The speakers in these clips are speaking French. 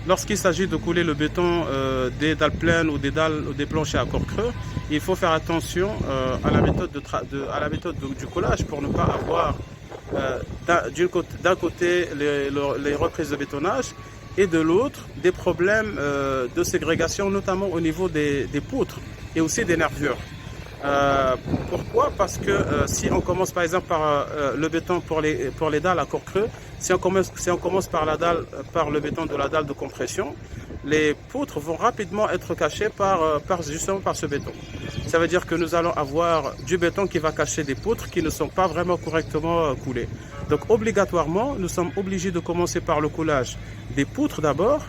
lorsqu'il s'agit de couler le béton des dalles pleines ou des planchers à corps creux, il faut faire attention à la méthode, du coulage pour ne pas avoir d'un côté les reprises de bétonnage et de l'autre des problèmes de ségrégation, notamment au niveau des poutres et aussi des nervures. Pourquoi? Parce que si on commence par exemple par le béton pour les dalles à corps creux, si on commence par le béton de la dalle de compression, les poutres vont rapidement être cachées justement par ce béton. Ça veut dire que nous allons avoir du béton qui va cacher des poutres qui ne sont pas vraiment correctement coulées. Donc obligatoirement, nous sommes obligés de commencer par le coulage des poutres d'abord,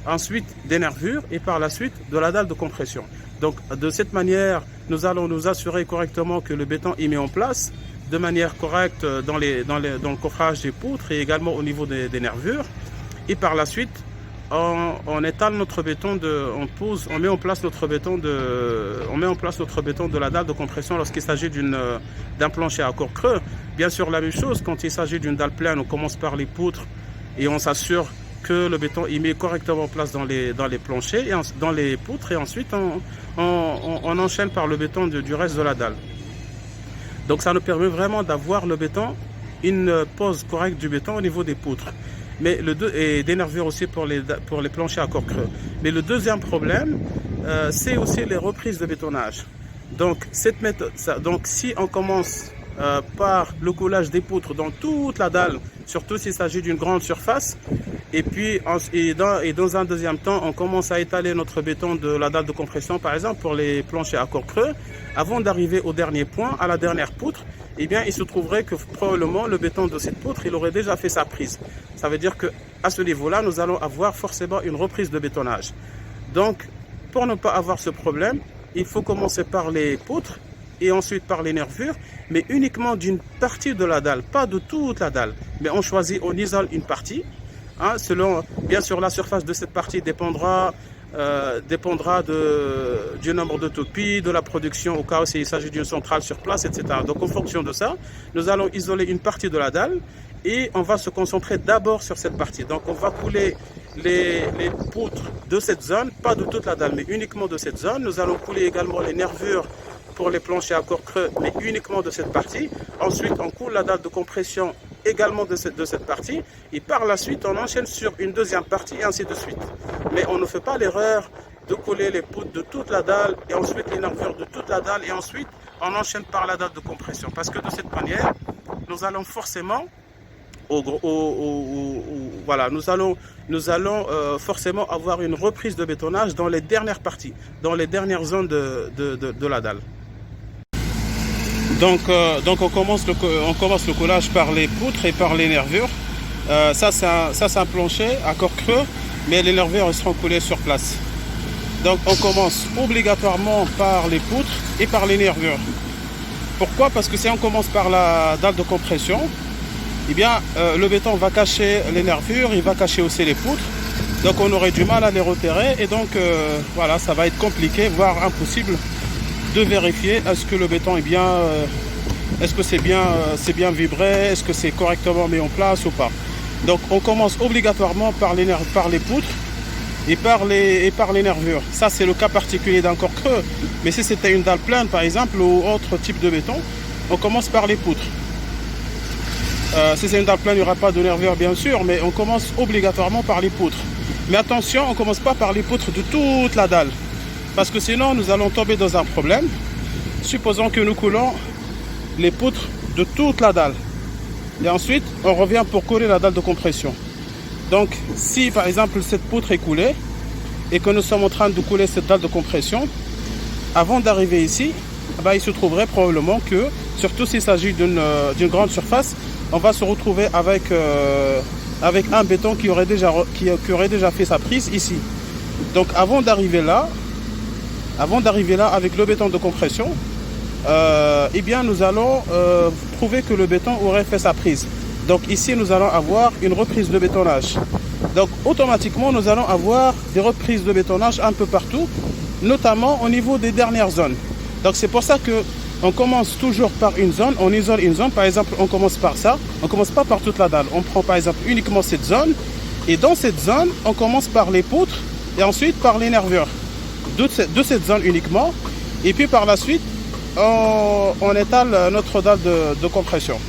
ensuite des nervures et par la suite de la dalle de compression. Donc de cette manière, nous allons nous assurer correctement que le béton est mis en place de manière correcte dans le coffrage des poutres et également au niveau des nervures. Et par la suite, on étale notre béton, on met en place notre béton de la dalle de compression lorsqu'il s'agit d'un plancher à corps creux. Bien sûr, la même chose, quand il s'agit d'une dalle pleine, on commence par les poutres et on s'assure que le béton est mis correctement en place dans les planchers, dans les poutres, et ensuite on enchaîne par le béton du reste de la dalle. Donc ça nous permet vraiment d'avoir le béton, une pose correcte du béton au niveau des poutres. Et des nervures aussi pour les planchers à corps creux. Mais le deuxième problème, c'est aussi les reprises de bétonnage. Donc si on commence par le coulage des poutres dans toute la dalle, surtout s'il s'agit d'une grande surface, et dans un deuxième temps, on commence à étaler notre béton de la dalle de compression, par exemple pour les planchers à corps creux, avant d'arriver au dernier point, à la dernière poutre, eh bien, il se trouverait que probablement le béton de cette poutre, il aurait déjà fait sa prise. Ça veut dire qu'à ce niveau-là, nous allons avoir forcément une reprise de bétonnage. Donc, pour ne pas avoir ce problème, il faut commencer par les poutres et ensuite par les nervures, mais uniquement d'une partie de la dalle, pas de toute la dalle. Mais on isole une partie. Bien sûr, la surface de cette partie dépendra du nombre de toupies, de la production au cas où il s'agit d'une centrale sur place, etc. Donc en fonction de ça, nous allons isoler une partie de la dalle et on va se concentrer d'abord sur cette partie. Donc on va couler les poutres de cette zone, pas de toute la dalle, mais uniquement de cette zone. Nous allons couler également les nervures pour les planchers à corps creux, mais uniquement de cette partie. Ensuite, on coule la dalle de compression également de cette partie, et par la suite on enchaîne sur une deuxième partie et ainsi de suite. Mais on ne fait pas l'erreur de couler les poutres de toute la dalle et ensuite les nervures de toute la dalle et ensuite on enchaîne par la dalle de compression, parce que de cette manière nous allons forcément forcément avoir une reprise de bétonnage dans les dernières parties, dans les dernières zones de la dalle. Donc on commence le collage par les poutres et par les nervures. Ça c'est un plancher à corps creux, mais les nervures seront coulées sur place. Donc on commence obligatoirement par les poutres et par les nervures. Pourquoi? Parce que si on commence par la dalle de compression, eh bien le béton va cacher les nervures, il va cacher aussi les poutres. Donc on aurait du mal à les repérer et donc voilà, ça va être compliqué, voire impossible de vérifier est-ce que le béton est bien, est-ce que c'est bien vibré, est-ce que c'est correctement mis en place ou pas. Donc on commence obligatoirement par les poutres et par les nervures. Ça c'est le cas particulier d'un corps creux, mais si c'était une dalle pleine par exemple ou autre type de béton, on commence par les poutres. Si c'est une dalle pleine, il n'y aura pas de nervures bien sûr, mais on commence obligatoirement par les poutres. Mais attention, on ne commence pas par les poutres de toute la dalle, parce que sinon nous allons tomber dans un problème. Supposons que nous coulons les poutres de toute la dalle et ensuite on revient pour couler la dalle de compression. Donc si par exemple cette poutre est coulée et que nous sommes en train de couler cette dalle de compression, avant d'arriver ici, il se trouverait probablement que, surtout s'il s'agit d'une grande surface, on va se retrouver avec un béton qui aurait déjà fait sa prise ici. Donc avant d'arriver là avec le béton de compression, eh bien nous allons prouver que le béton aurait fait sa prise. Donc ici nous allons avoir une reprise de bétonnage. Donc automatiquement nous allons avoir des reprises de bétonnage un peu partout, notamment au niveau des dernières zones. Donc c'est pour ça que on commence toujours par une zone, on isole une zone. Par exemple, on commence par ça, on ne commence pas par toute la dalle. On prend par exemple uniquement cette zone Et dans cette zone, on commence par les poutres et ensuite par les nervures de cette zone uniquement. Et puis par la suite, on étale notre dalle de compression.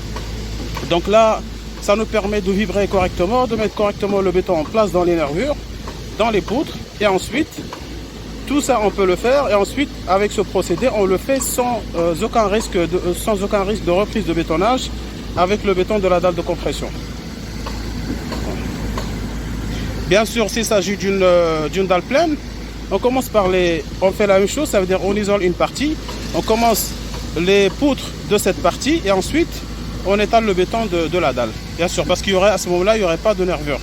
Donc là, ça nous permet de vibrer correctement, de mettre correctement le béton en place dans les nervures, dans les poutres. Et ensuite, tout ça, on peut le faire. Et ensuite, avec ce procédé, on le fait sans aucun risque de reprise de bétonnage avec le béton de la dalle de compression. Bien sûr, s'il s'agit d'une dalle pleine, on fait la même chose, ça veut dire on isole une partie, on commence les poutres de cette partie et ensuite on étale le béton de la dalle. Bien sûr, parce qu'à ce moment-là, il n'y aurait pas de nervure.